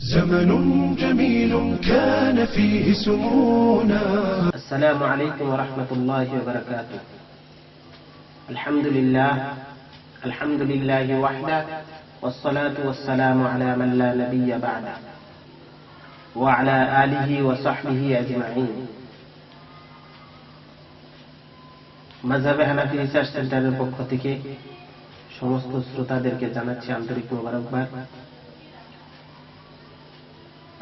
زمن جميل كان فيه سمونا. السلام عليكم ورحمة الله وبركاته. الحمد لله وحده، والصلاة والسلام على من لا نبي بعده، وعلى آله وصحبه أجمعين. মাযহাবে হানাফি research সেন্টারের পক্ষ থেকে সমস্ত শ্রোতাদেরকে জানাচ্ছি আন্তরিক মোবারকবাদ।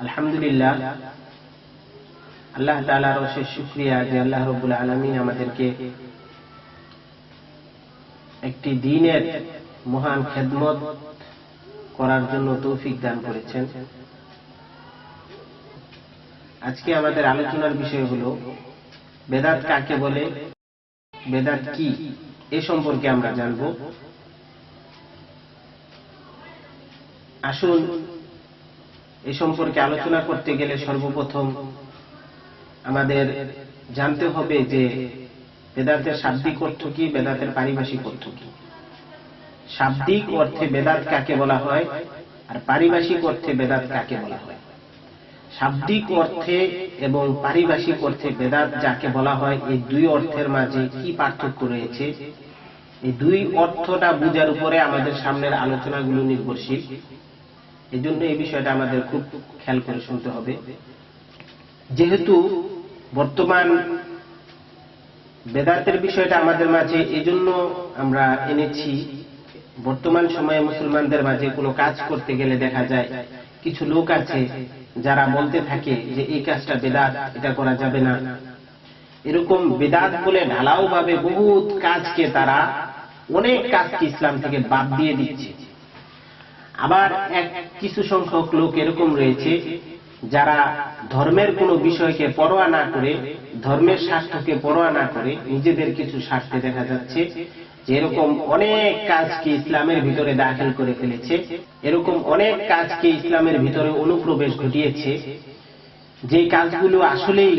আলহামদুলিল্লাহ, আল্লাহ তাআলার অশেষ শুকরিয়া যে আল্লাহ রাব্বুল আলামিন আমাদেরকে একটি দ্বীনের মহান খেদমত করার জন্য তৌফিক দান করেছেন। আজকে আমাদের আলোচনার বিষয় হলো বেদাত কাকে বলে, বেদাত কি, এ সম্পর্কে আমরা জানব। আসুন, এ সম্পর্কে আলোচনা করতে গেলে সর্বপ্রথম আমাদের জানতে হবে যে বেদাতের শাব্দিক অর্থ কি, বেদাতের পারিভাষিক অর্থ কি। শাব্দিক অর্থে বেদাত কাকে বলা হয় আর পারিভাষিক অর্থে বেদাত কাকে বলা হয়। শাব্দিক অর্থে এবং পারিভাষিক অর্থে বেদাত যাকে বলা হয়, এই দুই অর্থের মাঝে কি পার্থক্য রয়েছে, এই দুই অর্থটা বুঝার উপরে আমাদের সামনের আলোচনাগুলো নির্ভরশীল। এই জন্য এই বিষয়টা আমাদের খুব খেয়াল করে শুনতে হবে। যেহেতু বর্তমান বেদাতের বিষয়টা আমাদের মাঝে এই জন্য আমরা এনেছি, বর্তমান সময়ে মুসলমানদের মাঝে কোনো কাজ করতে গেলে দেখা যায় কিছু লোক আছে যারা বলতে থাকে যে এই কাজটা বেদাত, এটা করা যাবে না। এরকম বেদাত বলে ঢালাও ভাবে বহুত কাজকে তারা, অনেক কাজকে ইসলাম থেকে বাদ দিয়ে দিচ্ছে। আবার কিছু সংখ্যক লোক এরকম রয়েছে যারা ধর্মের কোনো বিষয়কে পরোয়া না করে, ধর্মের স্বার্থকে পরোয়া না করে নিজেদের কিছু স্বার্থে দেখা যাচ্ছে যে এরকম অনেক কাজকে ইসলামের ভিতরে দাখিল করে ফেলেছে, এরকম অনেক কাজকে ইসলামের ভিতরে অনুপ্রবেশ ঘটিয়েছে, যে কাজগুলো আসলেই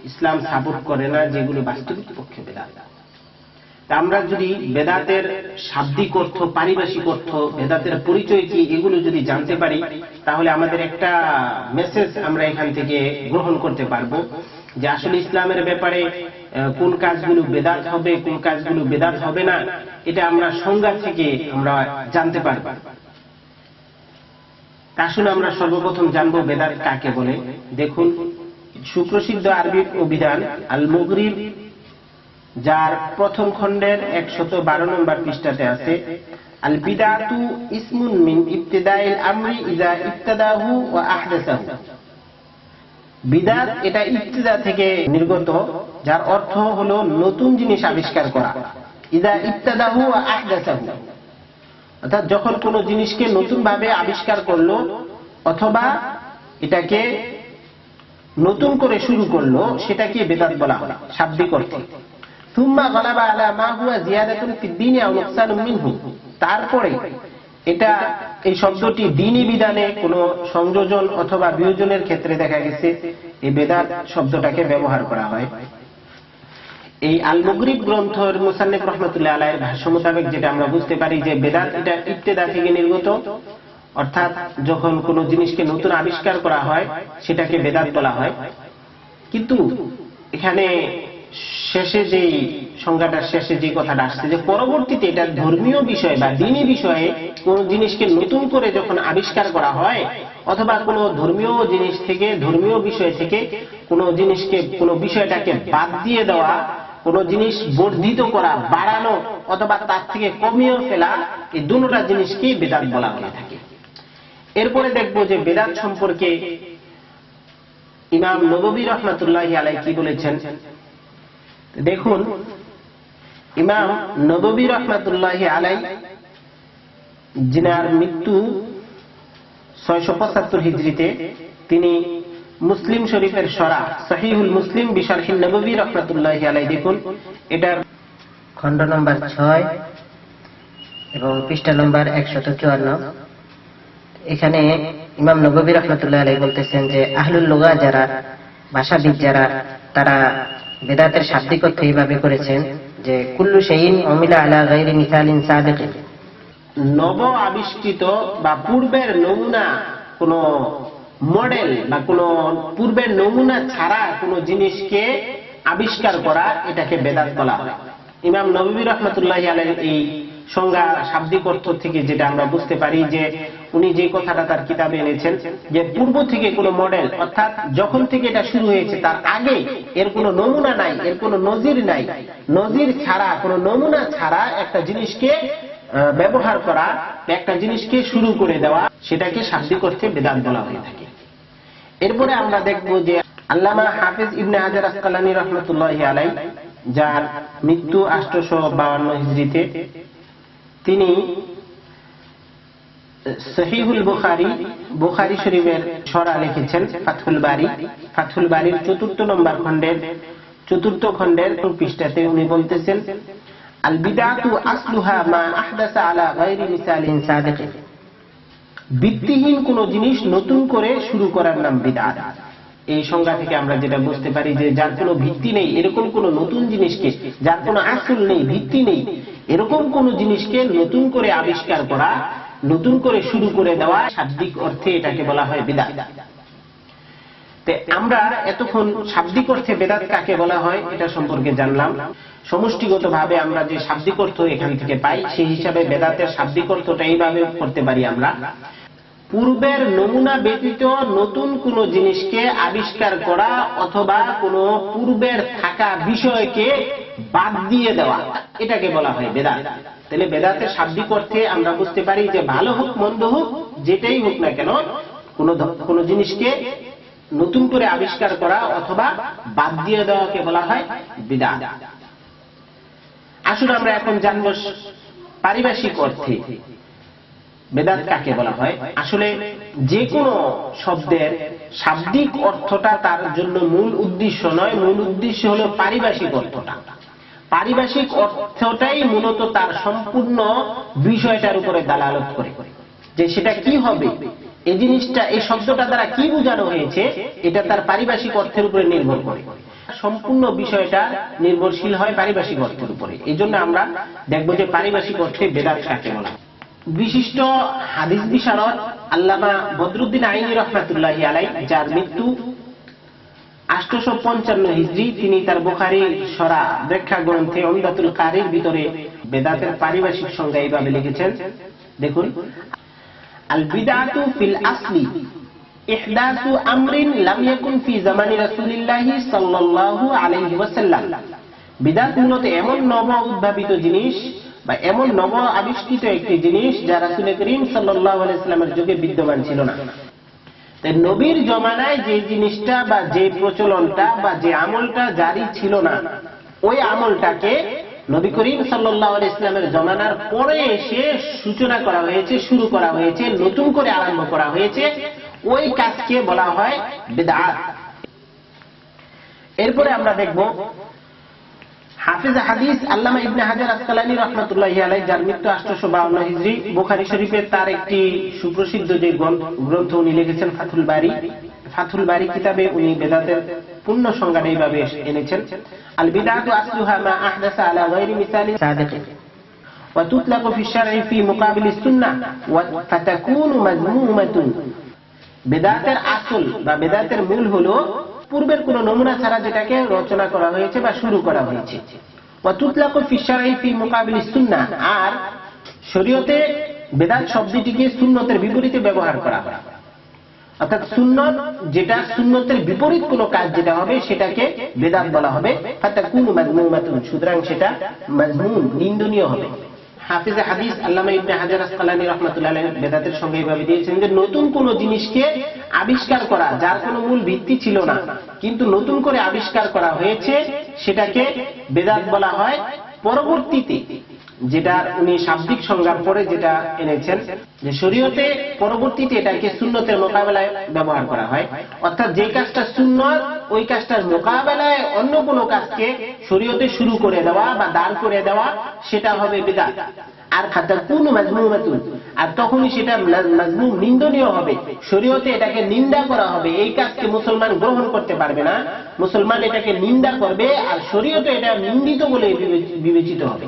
ইসলাম সাপোর্ট করে না, যেগুলো বাস্তবিক পক্ষে বেদাত। আমরা যদি বেদাতের শাব্দিক অর্থ, পারিভাষিক অর্থ, বেদাতের পরিচয় কি, এগুলো যদি জানতে পারি, তাহলে আমাদের একটা মেসেজ আমরা এখান থেকে গ্রহণ করতে পারবো যে আসলে ইসলামের ব্যাপারে কোন কাজগুলো বেদাত হবে, কোন কাজগুলো বেদাত হবে না, এটা আমরা সংজ্ঞা থেকে আমরা জানতে পারবো। আসলে আমরা সর্বপ্রথম জানবো বেদাত কাকে বলে। দেখুন, সুপ্রসিদ্ধ আরবি অভিধান আল মুগরিব, যার প্রথম খণ্ডের 112 নম্বর পৃষ্ঠাতে আছে, আল বিদাতু ইসমুন মিন ইবতিদাইল আমরি ইযা ইবতাদাহু ওয়া আহদাসাহু। বিদাত এটা ইবতিদা থেকে নির্গত, যার অর্থ হলো নতুন জিনিস আবিষ্কার করা। ইযা ইবতাদাহু ওয়া আহদাসাহু, অর্থাৎ যখন কোনো জিনিসকে নতুন ভাবে আবিষ্কার করলো অথবা এটাকে নতুন করে শুরু করলো, সেটাকে বেদাত বলা হয় শাব্দিক অর্থে। সুম্মা গালাবা আলা মা হুয়া জিয়াদাতুন ফিদ দীনি আও নুকসানুম মিনহু, তারপরে এটা, এই শব্দটি দ্বীনি বিধানে কোনো সংযোজন অথবা বিয়োজনের ক্ষেত্রে দেখা গেছে এই বেদাত শব্দটাকে ব্যবহার করা হয়। এই আল মুগরিব গ্রন্থের মুসান্নিফ রাহমাতুল্লাহ আলাইহির ভাষ্য মোতাবেক যেটা আমরা বুঝতে পারি যে বেদাত এটা ইবতিদা থেকে নির্গত, অর্থাৎ যখন কোনো জিনিসকে নতুন আবিষ্কার করা হয় সেটাকে বেদাত বলা হয়। কিন্তু এখানে শেষে যেই সংজ্ঞাটার শেষে যে কথাটা আসছে যে পরবর্তীতে এটা ধর্মীয় বিষয় বা দ্বীনি বিষয়ে কোন জিনিসকে নতুন করে যখন আবিষ্কার করা হয় অথবা কোনো ধর্মীয় জিনিস থেকে, ধর্মীয় বিষয় থেকে কোনো জিনিসকে, কোনো বিষয়টাকে বাদ দিয়ে দেওয়া, কোনো জিনিস বর্ধিত করা, বাড়ানো অথবা তার থেকে কমিয়ে ফেলা, এই দুটোটা জিনিসকেই বেদাত বলা হয়ে থাকে। এরপরে দেখবো যে বেদাত সম্পর্কে ইমাম নববী রাহমাতুল্লাহি আলাইহি কি বলেছেন। দেখুন, ইমাম নববী রাহমাতুল্লাহি আলাইহি, যিনার মৃত্যু 675 হিজরিতে, তিনি মুসলিম শরীফের শরহ সহিহুল মুসলিম বিশারহিন নববী রাহমাতুল্লাহি আলাইহি, দেখুন এটার খণ্ড নম্বর 6 এবং পৃষ্ঠা নম্বর 154, এখানে ইমাম নববী রাহমাতুল্লাহি আলাইহি বলতেছেন যে আহলুল লুগা যারা, ভাষাবিদ যারা, তারা বেদাতের শাব্দিক অর্থ এইভাবে করেছেন যে কুল্লু শাইইন উমিলা আলা গায়রি মিসালিন সাবিক, নব আবিষ্কৃত বা পূর্বের নমুনা কোন মডেল বা কোনো পূর্বের নমুনা ছাড়া কোনো জিনিসকে আবিষ্কার করা, এটাকে বেদাত বলা হয়। ইমাম নববী রাহমাতুল্লাহি আলাইহি এই সংজ্ঞা শাব্দিক অর্থ থেকে যেটা আমরা বুঝতে পারি যে উনি যে কথাটা তার কিতাবে এনেছেন যে পূর্ব থেকে কোনো মডেল, অর্থাৎ যখন থেকে এটা শুরু হয়েছে তার আগে এর কোনো নমুনা নাই, এর কোনো নজির নাই, নজির ছাড়া কোনো নমুনা ছাড়া একটা জিনিসকে ব্যবহার করা, একটা জিনিসকে শুরু করে দেওয়া, সেটাকে শাব্দিক অর্থে বেদাত বলা হয়ে থাকে। এরপরে আমরা দেখব যে আল্লামা হাফিজ ইবনে হাজার আসকালানী রাহমাতুল্লাহি আলাইহি, যার মৃত্যু 852 হিজরিতে, তিনি সহিহুল বুখারী, বুখারী শরীফের শরহ লিখেছেন ফাথুল বারীর 4 খণ্ডের পৃষ্ঠাতে উনি বলতেছেন, আল বিদআতু আসলুহা মা আহদাসা আলা গায়রি মিসালিন সাদিক। ভিত্তিহীন কোন জিনিস নতুন করে শুরু করার নাম বিদআত। এই সংজ্ঞা থেকে আমরা যেটা বুঝতে পারি যে যার কোনো ভিত্তি নেই, এরকম কোন নতুন জিনিসকে, যার কোনো আসল নেই, ভিত্তি নেই, এরকম কোন জিনিসকে নতুন করে আবিষ্কার করা, নতুন করে শুরু করে দেওয়া, শাব্দিক অর্থে এটাকে বলা হয় বিদআত। আমরা এতক্ষণ শাব্দিক অর্থে বেদাত কাকে বলা হয় এটা সম্পর্কে জানলাম। সমষ্টিগতভাবে আমরা যে শাব্দিক অর্থ এখান থেকে পাই, সেই হিসাবে বেদাতের শাব্দিক অর্থটা এইভাবে করতে পারি আমরা, পূর্বের নমুনা ব্যতীত নতুন কোন জিনিসকে আবিষ্কার করা অথবা কোন পূর্বের থাকা বিষয়কে বাদ দিয়ে দেওয়া, এটাকে বলা হয় বেদাত। তাহলে বেদাতের শাব্দিক অর্থে আমরা বুঝতে পারি যে ভালো হোক মন্দ হোক, যেটাই হোক না কেন, কোন জিনিসকে নতুন করে আবিষ্কার করা অথবা বাদ দিয়ে দেওয়াকে বলা হয় বিদআত। আসলে আমরা এখন জানব পারিভাষিক অর্থে বেদাত কাকে বলা হয়। আসলে যে কোনো শব্দের শাব্দিক অর্থটা তার জন্য মূল উদ্দেশ্য নয়, মূল উদ্দেশ্য হলো পারিভাষিক অর্থটা। পারিভাষিক অর্থটাই মূলত তার সম্পূর্ণ বিষয়টার উপরে দালালত করে, যে সেটা কি হবে, এই জিনিসটা, এই শব্দটা দ্বারা কি বোঝানো হয়েছে, এটা তার পারিভাষিক অর্থের উপরে নির্ভর করে। সম্পূর্ণ বিষয়টা নির্ভরশীল হয় পারিভাষিক অর্থের উপরে। এই জন্য আমরা দেখব যে পারিভাষিক অর্থে বেদাত কাকে বলা হয়। বিশিষ্ট হাদিস বিশারদ আল্লামা বদরুদ্দিন আইনি রহমাতুল্লাহি আলাইহি, যার মৃত্যু 855 হিজরি, তিনি তার বুখারী শরহ ব্যাখ্যা গ্রন্থে উমদাতুল কারীর ভিতরে বেদাতের পারিভাষিক সংজ্ঞা এইভাবে লিখেছেন, দেখুন, আল বিদআতু ফিল আসলি ইহদাসু আমরিন লাম ইয়াকুন ফি জামানি রাসূলিল্লাহি সাল্লাল্লাহু আলাইহি ওয়াসাল্লাম। বিদআত মূলত এমন নব উদ্ভাবিত জিনিস বা এমন নব আবিষ্কৃত একটি জিনিস যা রাসূল করিম সাল্লাল্লাহু আলাইহি ওয়াসাল্লামের যুগে বিদ্যমান ছিল না। তাই নবীর জমানায় যে জিনিসটা বা যে প্রচলনটা বা যে আমলটা জারি ছিল না, ওই আমলটাকে নবী করিম সাল্লাল্লাহু আলাইহি ওয়াসাল্লামের জমানার পরে এসে সূচনা করা হয়েছে, শুরু করা হয়েছে, নতুন করে আরম্ভ করা হয়েছে, ওই কাজকে বলা হয় বিদআত। এরপরে আমরা দেখব হাফিজ হাদিস আল্লামা ইবনে হাজার আসকালানী রাহমাতুল্লাহি আলাইহি, যার মৃত্যু 852 হিজরি, বুখারী শরীফের তার একটি সুপ্রসিদ্ধ যে গ্রন্থ উনি লিখেছেন ফাথুল বারী কিতাবে উনি বেদাতের পূর্ণ সংজ্ঞা এইভাবে এনেছেন, আল বিদআতু আসলুহা মা আহদাসা আলা গায়রি মিসালিন সাদিক ওয়া তুতলাকু ফি শারঈ ফি মুকাবিল সুন্নাহ ওয়া ফাতাকুনু মাযমুমাতুন। বেদাতের আসল বা বেদাতের মূল হলো পূর্বের কোন নমুনা ছাড়া যেটাকে রচনা করা হয়েছে বা শুরু করা হয়েছে। ওয়া তুতলাকু ফি শারঈ ফি মুকাবিল সুন্নাহ, আর শরীয়তে বেদাত শব্দটিকে সুন্নতের বিপরীতে ব্যবহার করা হয়। অর্থাৎ সুন্নত যেটা, সুন্নতের বিপরীত কোনো কাজ যেটা হবে সেটাকে বেদাত বলা হবে। ফাতাকুনু মাযমুমাতুন, সুতরাং সেটা মাযমুম, নিন্দনীয় হবে। হাফিজ হাদিস আল্লামা ইবনে হাজার আসকালানী রাহমাতুল্লাহি আলাইহি বেদাতের সঙ্গে এইভাবে দিয়েছেন যে নতুন কোন জিনিসকে আবিষ্কার করা যার কোনো মূল ভিত্তি ছিল না, কিন্তু নতুন করে আবিষ্কার করা হয়েছে, সেটাকে বেদাত বলা হয়। পরবর্তীতে যেটা উনি শাব্দিক সংজ্ঞার পরে যেটা এনেছেন যে শরীয়তে পরবর্তীতে এটাকে সুন্নতের মোকাবেলায় ব্যবহার করা হয়, অর্থাৎ যে কাজটা সুন্নত ওই কাজটার মোকাবেলায় অন্য কোনো কাজকে শরীয়তে শুরু করে দেওয়া বা দাঁড় করে দেওয়া, সেটা হবে বিদআত। আর ফাতাকুনু মাযমুমাতুন, আর তখনই সেটা মাযমুম, নিন্দনীয় হবে, শরীয়তে এটাকে নিন্দা করা হবে, এই কাজকে মুসলমান গ্রহণ করতে পারবে না, মুসলমান এটাকে নিন্দা করবে, আর শরীয়তে এটা নিন্দিত বলে বিবেচিত হবে,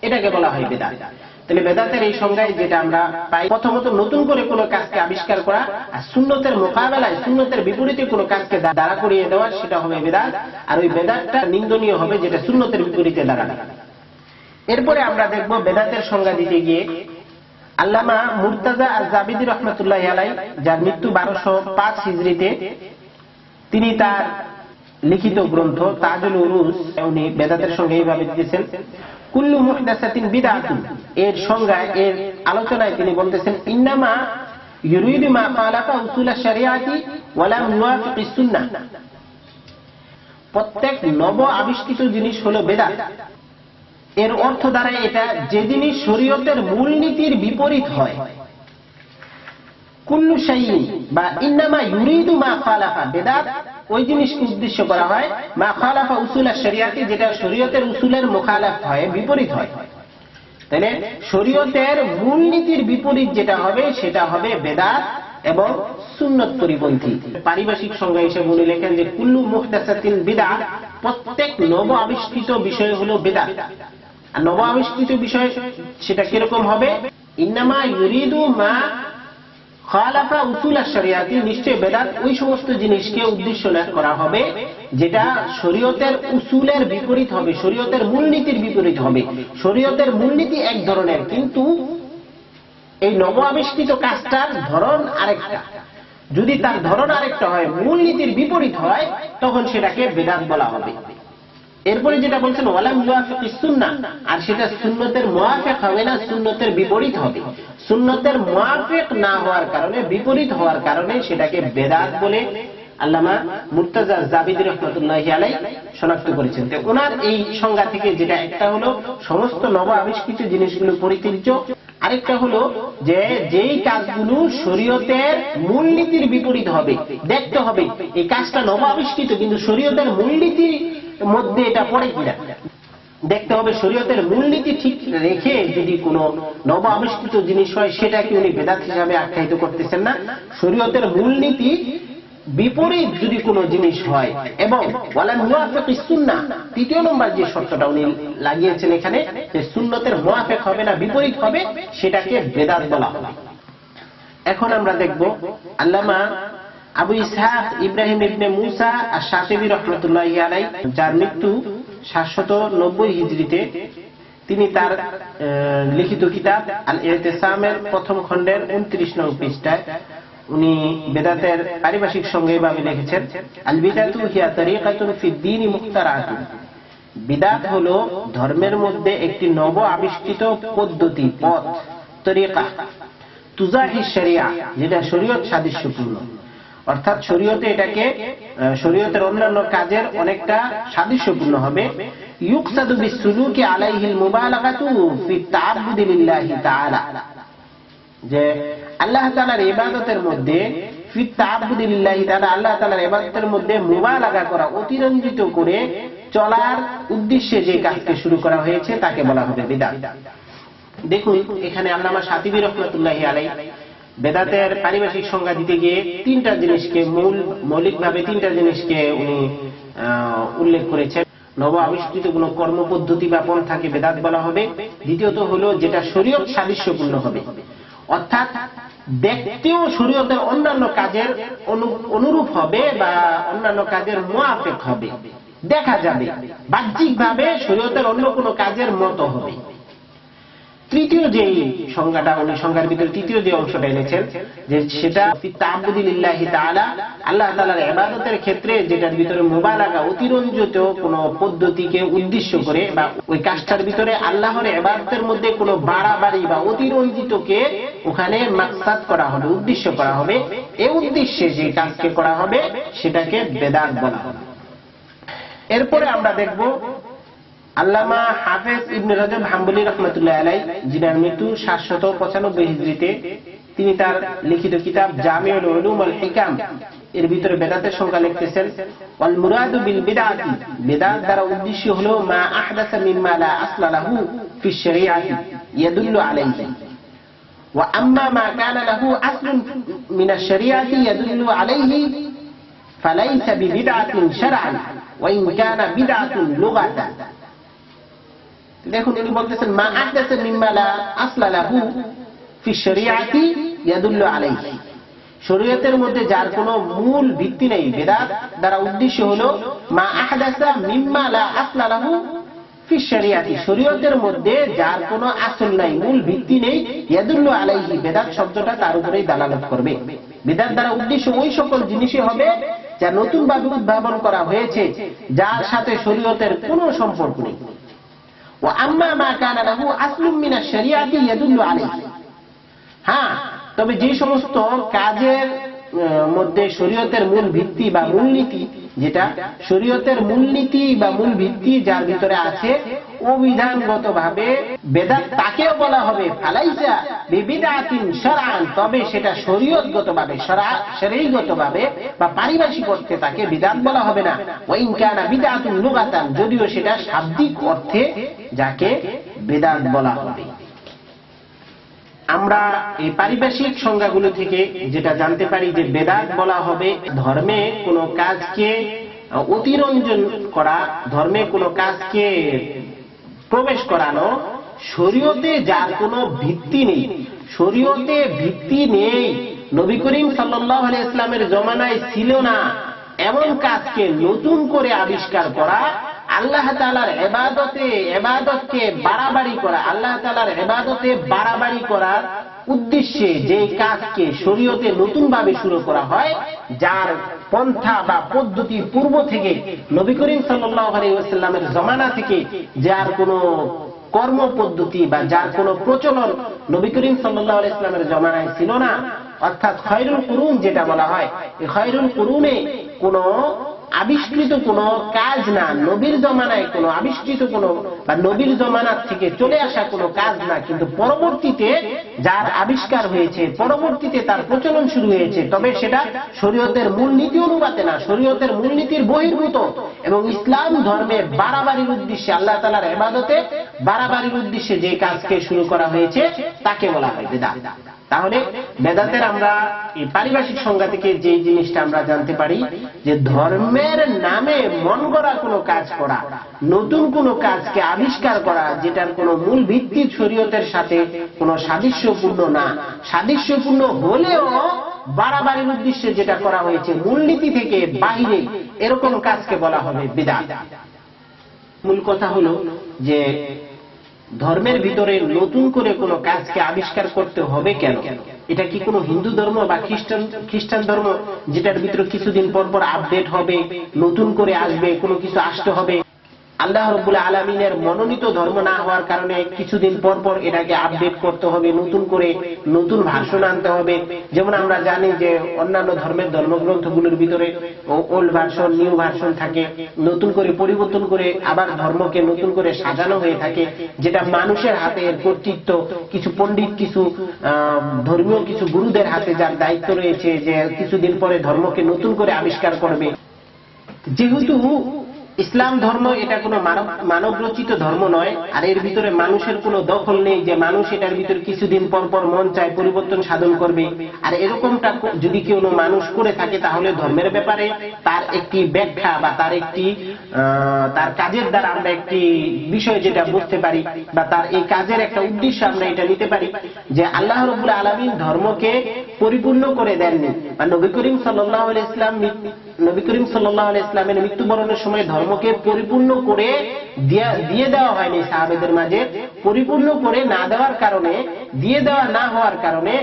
এটাকে বলা হয় বিদআত। তাহলে বেদাতের এই সংজ্ঞায় যেটা আমরা পাই, প্রথমত নতুন করে কোনো কাজকে আবিষ্কার করা, আর সুন্নতের মোকাবেলায় সুন্নতের বিপরীতে কোনো কাজকে দাঁড়া করিয়ে দেওয়া, সেটা হবে বেদাত। আর ওই বেদাতটা নিন্দনীয় হবে যেটা সুন্নতের বিপরীতে দাঁড়াবে। এরপরে আমরা দেখব বেদাতের সংজ্ঞা দিতে গিয়ে আল্লামা মুর্তাজা আয-জাবিদি রাহমাতুল্লাহি আলাইহি, যার মৃত্যু 1205 হিজরিতে, তিনি তার লিখিত গ্রন্থ তাজুল উরুস উনি বেদাতের সঙ্গে এইভাবে দিয়েছেন, কুল্লু মুহদাসাতিন বিদআতুন। এর সংজ্ঞায়, এর আলোচনায় তিনি বলতেছেন, ইন্নামা ইউরিদু মা খালাফা উসুল আশ-শরিয়াতি ওয়া লাম ইউয়াফিকিস সুন্নাহ। প্রত্যেক নব আবিষ্কৃত জিনিস হলো বেদাত। এর অর্থ দ্বারা এটা যে জিনিস শরীয়তের মূলনীতির বিপরীত হয়। কুল্লু শাইইন বা ইন্নামা ইউরিদু মা খালাফা, বেদাত ওই জিনিসকে উদ্দেশ্য করা হয়, মা খালাফা উসুল আশ-শরিয়াতি, যেটা শরীয়তের উসুলের মুখালাফ হয়, বিপরীত হয়। তাহলে শরীয়তের মূলনীতির বিপরীত যেটা হবে সেটা হবে বেদাত এবং সুন্নত পরিপন্থী। পারিভাষিক সংজ্ঞা হিসেবে উনি লেখেন যে কুল্লু মুহদাসাতিন বিদআহ, প্রত্যেক নব আবিষ্কৃত বিষয় হলো বেদাত। আর নব আবিষ্কৃত বিষয় সেটা কিরকম হবে, ইন্নামা ইউরিদু মা খালাফা উসুল আশ-শরিয়াতি, নিশ্চয় বেদাত ওই সমস্ত জিনিসকে উদ্দেশ্য করা হবে যেটা শরীয়তের উসুলের বিপরীত হবে, শরীয়তের মূলনীতির বিপরীত হবে। শরীয়তের মূলনীতি এক ধরনের, কিন্তু এই নব আবিষ্কৃত কাজটার ধরন আরেকটা। যদি তার ধরন আরেকটা হয়, মূলনীতির বিপরীত হয়, তখন সেটাকে বেদাত বলা হবে। এরপরে যেটা বলছেন ওয়ালাম ইউয়াফিকিস সুন্নাহ, আর সেটা সুন্নতের মুওয়াফিক হবে না, সুন্নতের বিপরীত হবে। সুন্নতের মুওয়াফিক না হওয়ার কারণে, বিপরীত হওয়ার কারণে সেটাকে বেদাত বলে আল্লামা মুর্তাজা আয-জাবিদি রাহমাতুল্লাহি আলাইহি শনাক্ত করেছেন। তো ওনার এই সংজ্ঞা থেকে যেটা, একটা হলো সমস্ত নব আবিষ্কৃত জিনিসগুলো পরিত্যাজ্য, আরেকটা হলো যে যেই কাজগুলো শরীয়তের মূলনীতির বিপরীত হবে, দেখতে হবে এই কাজটা নব আবিষ্কৃত কিন্তু শরীয়তের মূলনীতির মধ্যে এটা পড়ে কিনা, দেখতে হবে শরীয়তের মূলনীতি ঠিক রেখে যদি কোনো নব আবিষ্কৃত জিনিস হয় সেটাকে উনি বেদাত হিসাবে আখ্যায়িত করতেছেন না। শরীয়তের মূলনীতি বিপরীত যদি কোনো জিনিস হয় এবং ওয়ালা মুওয়াফিকিস সুন্নাহ, তৃতীয় নম্বর যে শর্তটা উনি লাগিয়েছেন এখানে, যে সুন্নতের মুওয়াফিক হবে না, বিপরীত হবে, সেটাকে বেদাত বলা হবে। এখন আমরা দেখব আল্লামা আবু ইসহাক ইব্রাহিম ইবনে মুসা আশ-শাতিবি রাহমাতুল্লাহি আলাইহি, যার মৃত্যু 790 হিজরিতে, তিনি তার লিখিত কিতাব আল-ইতিসামের প্রথম খণ্ডের 29 নং পৃষ্ঠায় উনি বেদাতের পারিভাষিক সংজ্ঞা এভাবে লিখেছেন, আল বিদাতু হিয়া তরিকাতুন ফিদ দীনি মুখতারাতুন। বিদাত হলো ধর্মের মধ্যে একটি নব আবিষ্কৃত পদ্ধতি, পথ, তরিকা, তুজাহি শরিয়া, যেটা শরীয়ত সাদৃশ্যপূর্ণ। অর্থাৎ শরীয়তে এটাকে শরীয়তের অন্যান্য কাজের অনেকটা সাদৃশ্যপূর্ণ হবে। ইউকসাদু বিসসুলুকি আলাইহিল মুবালাগাতু ফি তাআব্বুদি লিল্লাহি তাআলা, যে আল্লাহ তাআলার ইবাদতের মধ্যে, ফি তাআব্বুদি লিল্লাহি তাআলা, আল্লাহ তাআলার ইবাদতের মধ্যে মুবালাগা করা, অতিরঞ্জিত করে চলার উদ্দেশ্যে যে কাজকে শুরু করা হয়েছে তাকে বলা হবে বিদআত। দেখুন এখানে আল্লামা শাতিবি রাহমাতুল্লাহি আলাইহি বেদাতের পারিভাষিক সংজ্ঞা দিতে গিয়ে তিনটা জিনিসকে মৌলিকভাবে তিনটা জিনিসকে উনি উল্লেখ করেছেন। নব আবিষ্কৃত কোন কর্মপদ্ধতি বা পন্থাকে বেদাত বলা হবে। দ্বিতীয়ত হলো যেটা শরীয়ত সাদৃশ্যপূর্ণ হবে, অর্থাৎ দেখতেও শরীয়তের অন্যান্য কাজের অনুরূপ হবে বা অন্যান্য কাজের মুওয়াফিক হবে, দেখা যাবে বাহ্যিকভাবে শরীয়তের অন্য কোনো কাজের মতো হবে। তৃতীয় যে সংজ্ঞাটা, উনি সংজ্ঞার ভিতরে তৃতীয় যে অংশটা এনেছেন, যে সেটা তাআব্বুদি লিল্লাহি তাআলা, আল্লাহ তাআলার ইবাদতের ক্ষেত্রে যেটার ভিতরে মুবালাগা, অতিরঞ্জিত কোনো পদ্ধতিকে উদ্দেশ্য করে বা ওই কাজটার ভিতরে আল্লাহর ইবাদতের মধ্যে কোনো বাড়াবাড়ি বা অতিরঞ্জিতকে ওখানে মাকসাদ করা হবে, উদ্দেশ্য করা হবে, এই উদ্দেশ্যে যে কাজকে করা হবে সেটাকে বেদাত বলা হবে। এরপরে আমরা দেখব আল্লামা হাফেজ ইবনে রজব হাম্বলি রাহমাতুল্লাহি আলাইহি, যিনার মৃত্যু 795 হিজরিতে, তিনি তার লিখিত কিতাব জামিউল উলুম ওয়াল হিকাম এর ভিতরে বেদাতের সংজ্ঞা লিখতেছেন, ওয়াল মুরাদু বিল বিদআতি, বিদআত দ্বারা উদ্দেশ্য হলো মা আহদাসা মিম্মা লা আসলা লাহু ফি শরিয়াতি ইয়াদুল্লু আলাইহি, ওয়া আম্মা মা কানা লাহু আসলুন মিনাশ শরিয়াতি ইয়াদুল্লু আলাইহি ফালাইসা বিবিদআতিন শারআন ওয়া ইন কানা বিদআতুন লুগাতান। দেখুন উনি বলতেছেন মা আহদাসা মিম্মা লা আসলা লাহু ফি শরিয়াতি ইয়াদুল্লু আলাইহি, শরীয়তের মধ্যে যার কোনো মূল ভিত্তি নেই। বেদাত দ্বারা উদ্দেশ্য হলো মা আহদাসা মিম্মা লা আসলা লাহু ফি শরিয়াতি, শরীয়তের মধ্যে যার কোনো আসল নাই, মূল ভিত্তি নেই, ইয়াদুল্লু আলাইহি, বেদাত শব্দটা তার উপরেই দালালত করবে। বেদাত দ্বারা উদ্দেশ্য ওই সকল জিনিসই হবে যা নতুন ভাবে উদ্ভাবন করা হয়েছে, যার সাথে শরীয়তের কোনো সম্পর্ক নেই। ওয়া আম্মা মা কানা লাহু আসলুম মিনাশ শরিয়াতি ইয়াদুল্লু আলাইহি, হ্যাঁ, তবে যে সমস্ত কাজের মধ্যে শরীয়তের মূল ভিত্তি বা মূলনীতি, যেটা শরীয়তের মূলনীতি বা মূল ভিত্তি যার ভিতরে আছে অবিধানগতভাবে বেদাত, তাকেও বলা হবে ফালাইসা বিবিদাতিন শারআন, তবে সেটা শরীয়তগতভাবে শরঈগতভাবে বা পারিভাষিক অর্থে তাকে বিদআত বলা হবে না। ওয়া ইন কানা বিদআতুন লুগাতান, যদিও সেটা শাব্দিক অর্থে যাকে বেদাত বলা হবে। আমরা এই পারিভাষিক সংজ্ঞাগুলো থেকে যেটা জানতে পারি যে বেদাত বলা হবে ধর্মে কোনো কাজকে অতিরঞ্জন করা, ধর্মে কোনো কাজকে প্রবেশ করানো, শরীয়তে যার কোনো ভিত্তি নেই, শরীয়তে ভিত্তি নেই, নবী করিম সাল্লাল্লাহু আলাইহি ওয়াসাল্লামের জমানায় ছিল না এমন কাজকে নতুন করে আবিষ্কার করা, আল্লাহ তাআলার ইবাদতকে বাড়াবাড়ি করা, আল্লাহ তাআলার ইবাদতে বাড়াবাড়ি করার উদ্দেশ্যে যে কাজকে শরীয়তে নতুন ভাবে শুরু করা হয়, যার পন্থা বা পদ্ধতি পূর্ব থেকে নবী করিম সাল্লাল্লাহু আলাইহি ওয়াসাল্লামের জমানা থেকে যার কোনো কর্ম পদ্ধতি বা যার কোনো প্রচলন নবী করিম সাল্লাল্লাহু আলাইহি ওয়াসাল্লামের জমানায় ছিল না, অর্থাৎ খায়রুল কুরুন যেটা বলা হয়, এই খায়রুল কুরুনে কোনো আবিষ্কৃত কোনো কাজ না, নবীর জমানায় কোনো আবিষ্কৃত কোনো বা নবীর জমানার থেকে চলে আসা কোনো কাজ না, কিন্তু পরবর্তীতে যার আবিষ্কার হয়েছে, পরবর্তীতে তার প্রচলন শুরু হয়েছে, তবে সেটা শরীয়তের মূলনীতি অনুপাতে না, শরীয়তের মূলনীতির বহির্ভূত, এবং ইসলাম ধর্মে বাড়াবাড়ির উদ্দেশ্যে, আল্লাহ তাআলার ইবাদতে বাড়াবাড়ির উদ্দেশ্যে যে কাজকে শুরু করা হয়েছে তাকে বলা হয় বেদাত। তাহলে বেদাতের আমরা এই পারিভাষিক সংজ্ঞা থেকে যে জিনিসটা আমরা জানতে পারি যে ধর্মের নামে মন গড়া কোনো কাজ করা, নতুন কোনো কাজকে আবিষ্কার করা, যেটার কোনো মূল ভিত্তি শরীয়তের সাথে কোনো সাদৃশ্যপূর্ণ না, সাদৃশ্যপূর্ণ হলেও বাড়াবাড়ির উদ্দেশ্যে যেটা করা হয়েছে মূলনীতি থেকে বাহিরে, এরকম কাজকে বলা হবে বিদআত। মূল কথা হলো যে ধর্মের ভিতরে নতুন করে কোনো কাজকে আবিষ্কার করতে হবে কেন? এটা কি কোনো হিন্দু ধর্ম বা খ্রিস্টান ধর্ম যেটার ভিতরে কিছুদিন পর পর আপডেট হবে, নতুন করে আসবে, কোনো কিছু আসতে হবে? আল্লাহ রাব্বুল আলামিনের মনোনীত ধর্ম না হওয়ার কারণে কিছুদিন পর পর এটাকে আপডেট করতে হবে, নতুন করে নতুন ভার্সন আনতে হবে। যেমন আমরা জানি যে অন্যান্য ধর্মের ধর্মগ্রন্থগুলোর ভিতরে ওল্ড ভার্সন, নিউ ভার্সন থাকে, নতুন করে পরিবর্তন করে আবার ধর্মকে নতুন করে সাজানো হয়ে থাকে, যেটা মানুষের হাতে এর কর্তৃত্ব, কিছু পণ্ডিত, কিছু ধর্মীয় কিছু গুরুদের হাতে যার দায়িত্ব রয়েছে যে কিছুদিন পরে ধর্মকে নতুন করে আবিষ্কার করবে। যেহেতু ইসলাম ধর্ম এটা কোনো মানব রচিত ধর্ম নয়, আর এর ভিতরে মানুষের কোনো দখল নেই যে মানুষ এটার ভিতরে কিছুদিন পর পর মন চায় পরিবর্তন সাধন করবে, আর এরকমটা যদি কেউ মানুষ করে থাকে তাহলে ধর্মের ব্যাপারে তার একটি ব্যাখ্যা বা তার একটি তার কাজের দ্বারা আমরা একটি বিষয় যেটা বুঝতে পারি বা তার এই কাজের একটা উদ্দেশ্য আমরা এটা নিতে পারি যে আল্লাহ রাব্বুল আলামিন ধর্মকে পরিপূর্ণ করে দেননি, বা নবী করিম সাল্লাল্লাহু আলাইহি ইসলামের মৃত্যুবরণের সময় ধর্মকে পরিপূর্ণ করে দিয়ে দেওয়া হয়নি সাহাবেদের মাঝে। পরিপূর্ণ করে না দেওয়ার কারণে, দিয়ে দেওয়া না হওয়ার কারণে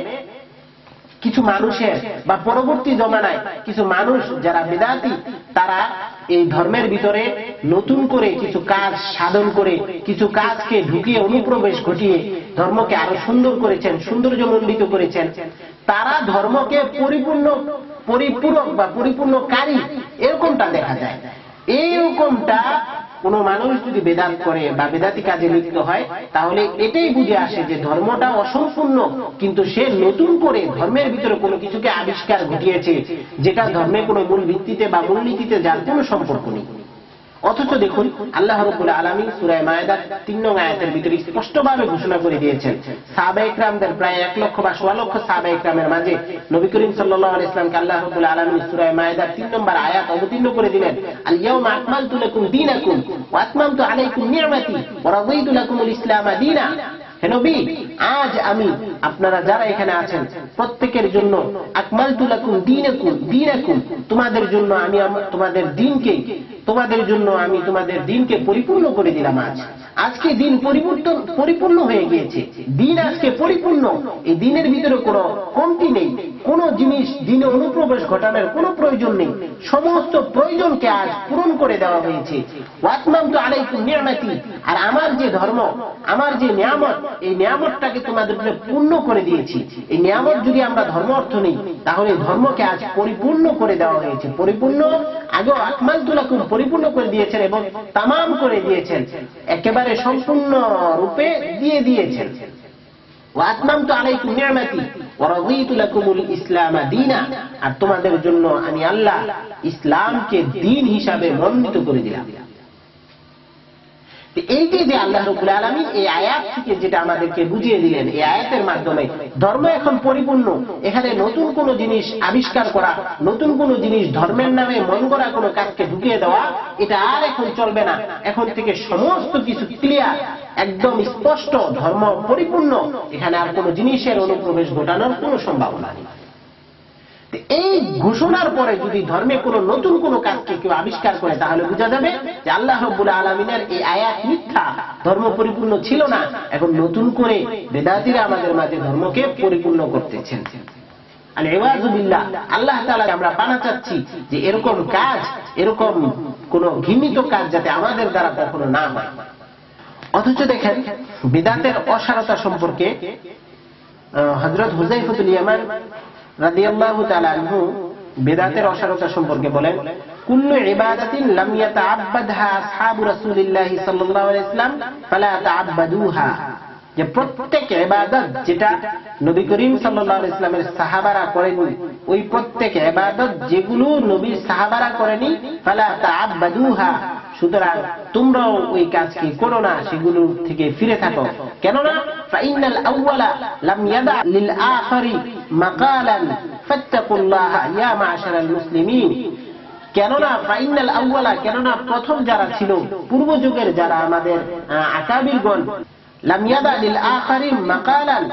কিছু মানুষের বা পরবর্তী জমানায় কিছু মানুষ যারা বিদআতি, তারা এই ধর্মের ভিতরে নতুন করে কিছু কাজ সাধন করে, কিছু কাজকে ঢুকিয়ে অনুপ্রবেশ ঘটিয়ে ধর্মকে আরো সুন্দর করেছেন, সৌন্দর্যমণ্ডিত করেছেন। তারা ধর্মকে পরিপূরক বা পরিপূর্ণকারী এরকমটা দেখা যায়। এইরকমটা কোন মানুষ যদি বেদাত করে বা বেদাতি কাজে লিপ্ত হয় তাহলে এটাই বুঝে আসে যে ধর্মটা অসম্পূর্ণ, কিন্তু সে নতুন করে ধর্মের ভিতরে কোনো কিছুকে আবিষ্কার ঘটিয়েছে যেটা ধর্মে কোনো মূল ভিত্তিতে বা মূলনীতিতে যার কোনো সম্পর্ক নেই। অথচ দেখুন আল্লাহ রাব্বুল আলামিন সূরা মায়েদার 3 নং আয়াতের ভিতরে স্পষ্টভাবে ঘোষণা করে দিয়েছেন, সাহাবায়ে কিরামদের প্রায় 1 লক্ষ বা 1.25 লক্ষ সাহাবায়ে কিরামের মাঝে নবী করিম সাল্লাল্লাহু আলাইহি ওয়াসাল্লামকে আল্লাহ রাব্বুল আলামিন সূরা মায়েদার 3 নম্বর আয়াত অবতীর্ণ করে দিলেন, আল ইয়াউমা আকমালতু লাকুম দীনাকুম ওয়া আতমামতু আলাইকুম নি'মাতি ওয়া রাদিতু লাকুমুল ইসলামা দীনা। হে নবী, আজ আমি আপনারা যারা এখানে আছেন প্রত্যেকের জন্য আকমালতু লাকুম দীনাকুম তোমাদের জন্য আমি তোমাদের দিনকে পরিপূর্ণ করে দিলাম। আজকে দিন পরিপূর্ণ হয়ে গিয়েছে, দিন আজকে পরিপূর্ণ। এই দিনের ভিতরে কোনো কমতি নেই, কোন জিনিস দিনে অনুপ্রবেশ ঘটানোর কোনো প্রয়োজন নেই, সমস্ত প্রয়োজনকে আজ পূরণ করে দেওয়া হয়েছে। ওয়া আতমামতু আলাইকুম নি'মাতি, আর আমার যে ধর্ম, আমার যে নিয়ামত, এই নিয়ামতটাকে তোমাদের উপরে পূর্ণ করে দিয়েছি। এই নিয়ামত যদি আমরা ধর্ম অর্থ নেই, তাহলে ধর্মকে আজ পরিপূর্ণ করে দেওয়া হয়েছে। পরিপূর্ণ আগে আকমালতু লাকুম পরিপূর্ণ করে দিয়েছেন এবং তামাম করে দিয়েছেন, একেবারে সম্পূর্ণ রূপে দিয়ে দিয়েছেন। ওয়া আতমামতু আলাইকুম নি'মাতি ওয়া রাদিতু লাকুমুল ইসলামা দীনা, আর তোমাদের জন্য আমি আল্লাহ ইসলামকে দ্বীন হিসাবে মনোনীত করে দিলাম। এই যে আল্লাহ রাব্বুল আলামিন এই আয়াত থেকে যেটা আমাদেরকে বুঝিয়ে দিলেন, এই আয়াতের মাধ্যমে ধর্ম এখন পরিপূর্ণ। এখানে নতুন কোনো জিনিস আবিষ্কার করা, নতুন কোনো জিনিস ধর্মের নামে মন গড়া কোনো কাজকে ঢুকিয়ে দেওয়া, এটা আর এখন চলবে না। এখন থেকে সমস্ত কিছু ক্লিয়ার, একদম স্পষ্ট, ধর্ম পরিপূর্ণ। এখানে আর কোনো জিনিসের অনুপ্রবেশ ঘটানোর কোনো সম্ভাবনা নেই। এই ঘোষণার পরে যদি ধর্মে কোনো নতুন কোনো কাজকে কেউ আবিষ্কার করে, তাহলে বোঝা যাবে যে আল্লাহ রাব্বুল আলামিনের এই আয়াত মিথ্যা, ধর্ম পরিপূর্ণ ছিল না। এখন নতুন করে বেদাতীরা আমাদের মাঝে ধর্মকে পরিপূর্ণ করতেছেন। আল-ইয়াযু বিল্লাহ, আল্লাহ তাআলাকে আমরা পানা চাচ্ছি যে এরকম কাজ, এরকম কোন ঘৃণিত কাজ যাতে আমাদের দ্বারা কখনো না হয়। অথচ দেখেন বিদআতের অসারতা সম্পর্কে হযরত হুযায়ফাতুল ইয়ামান রাদিয়াল্লাহু তাআলা আনহু বিদআতের অসারতা সম্পর্কে বলেন, কুল্লু ইবাদাতিন লাম ইয়াতাআব্বাদহা আসহাবু রাসূলিল্লাহি সাল্লাল্লাহু আলাইহি ওয়াসাল্লাম ফালা তাআব্বাদুহা, যে প্রত্যেক ইবাদত যেটা নবী করিম সাল্লাল্লাহু আলাইহি ওয়াসাল্লামের সাহাবারা করেনি, ওই প্রত্যেক ইবাদত যেগুলো নবীর সাহাবারা করেনি, ফালা তাআব্বাদুহা, সুতরাং তোমরাও ওই কাজকে করো না, সেগুলো থেকে ফিরে থাকো। কেননা ফাইনাল আউয়ালা লাম ইয়াদা লিল আখিরি মাকালান ফাত্তাকুল্লাহা ইয়া মা'শারাল মুসলিমিন। কেননা ফাইনাল আউয়ালা, কেননা প্রথম যারা ছিল, পূর্ব যুগের যারা আমাদের আকাবিরগণ, লাম ইয়াদা লিল আখিরি মাকালান,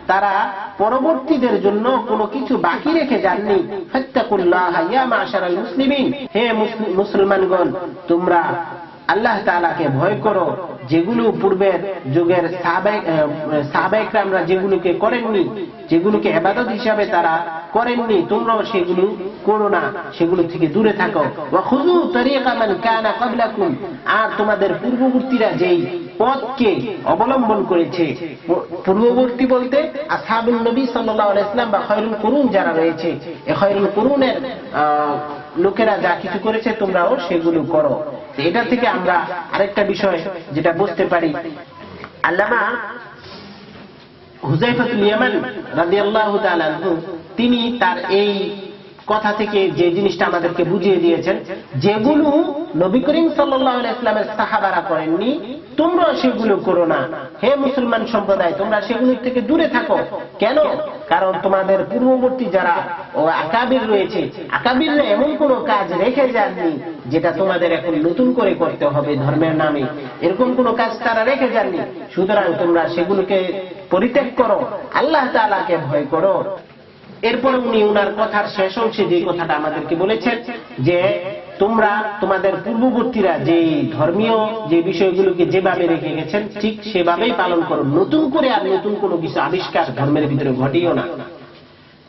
তারা পরবর্তীদের জন্য কোনো কিছু বাকি রেখে যাননি। ফাত্তাকুল্লাহা ইয়া মা'শারাল মুসলিমিন, হে মুসলমানগণ, তোমরা আল্লাহ তাআলাকে ভয় করো, যেগুলো পূর্বের যুগের সাহাবায়ে কিরামরা যেগুলোকে করেননি, যেগুলোকে ইবাদত হিসাবে তারা করেননি, তোমরাও সেগুলো করো না, সেগুলো থেকে দূরে থাকো। ওয়া খুযু তরিকা মান কানা ক্বাবলাকুম, আর তোমাদের পূর্ববর্তীরা যেই পথকে অবলম্বন করেছে, পূর্ববর্তী বলতে আসহাবুন নবী সাল্লাল্লাহু আলাইহি ওয়াসাল্লাম বা খায়রুল কুরুন যারা রয়েছে, এই খায়রুল কুরুনের লোকেরা যা কিছু করেছে তোমরাও সেগুলো করো। এটা থেকে আমরা আরেকটা বিষয় যেটা বুঝতে পারি, আল্লামা হুযায়ফাতুল ইয়ামান রাদিয়াল্লাহু তাআলা আনহু তিনি তার এই কথা থেকে যে জিনিসটা আমাদেরকে বুঝিয়ে দিয়েছেন, যেগুলো নবী করিম সাল্লাল্লাহু আলাইহি ওয়াসাল্লামের সাহাবারা করেননি, তোমরা সেগুলো করো না। হে মুসলমান সম্প্রদায়, তোমরা সেগুলো থেকে দূরে থাকো। কেন? কারণ তোমাদের পূর্ববর্তী যারা আকাবির রয়েছে, আকাবিররা এমন কোনো কাজ রেখে যাননি যেটা তোমাদের এখন নতুন করে করতে হবে ধর্মের নামে, এরকম কোনো কাজ তারা রেখে যাননি। সুতরাং তোমরা সেগুলোকে পরিত্যাগ করো, আল্লাহ তাআলাকে ভয় করো। এরপর উনি উনার কথার শেষ অংশে যে কথাটা আমাদেরকে বলেছেন যে তোমরা তোমাদের পূর্ববর্তীরা যে ধর্মীয় যে বিষয়গুলোকে যেভাবে রেখে গেছেন ঠিক সেভাবেই পালন করো, নতুন করে আর নতুন কোনো কিছু আবিষ্কার ধর্মের ভিতরে ঘটিও না।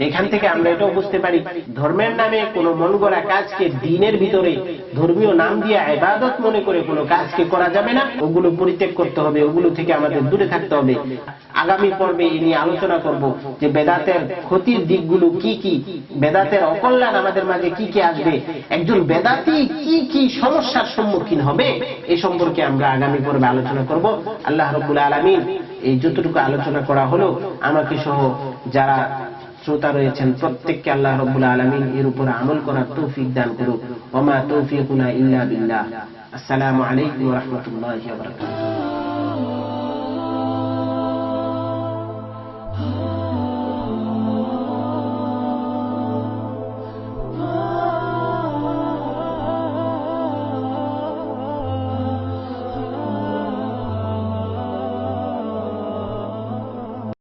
এখান থেকে আমরা এটাও বুঝতে পারি, ধর্মের নামে কোনো মন গড়া কাজকে দ্বীনের ভিতরে ধর্মীয় নাম দিয়ে ইবাদত মনে করে কোনো কাজকে করা যাবে না, ওগুলো পরিত্যাগ করতে হবে, ওগুলো থেকে আমাদের দূরে থাকতে হবে। আগামী পর্বে এই নিয়ে আলোচনা করব যে বেদাতের ক্ষতির দিকগুলো কি কি, বেদাতের অকল্যাণ আমাদের মাঝে কি কি আসবে, একজন বেদাতি কি কি সমস্যার সম্মুখীন হবে, এই সম্পর্কে আমরা আগামী পর্বে আলোচনা করব। আল্লাহ রাব্বুল আলামিন এই যতটুকু আলোচনা করা হলো আমাকে সহ যারা শ্রোতা রয়েছেন, প্রত্যেককে আল্লাহ রাব্বুল আলামিন এর উপর আমল করার তৌফিক দান করুক। ওয়া মা তৌফিকুনা ইল্লা বিল্লাহ। আসসালামু আলাইকুম ওয়া রাহমাতুল্লাহি ওয়া বারাকাতুহু।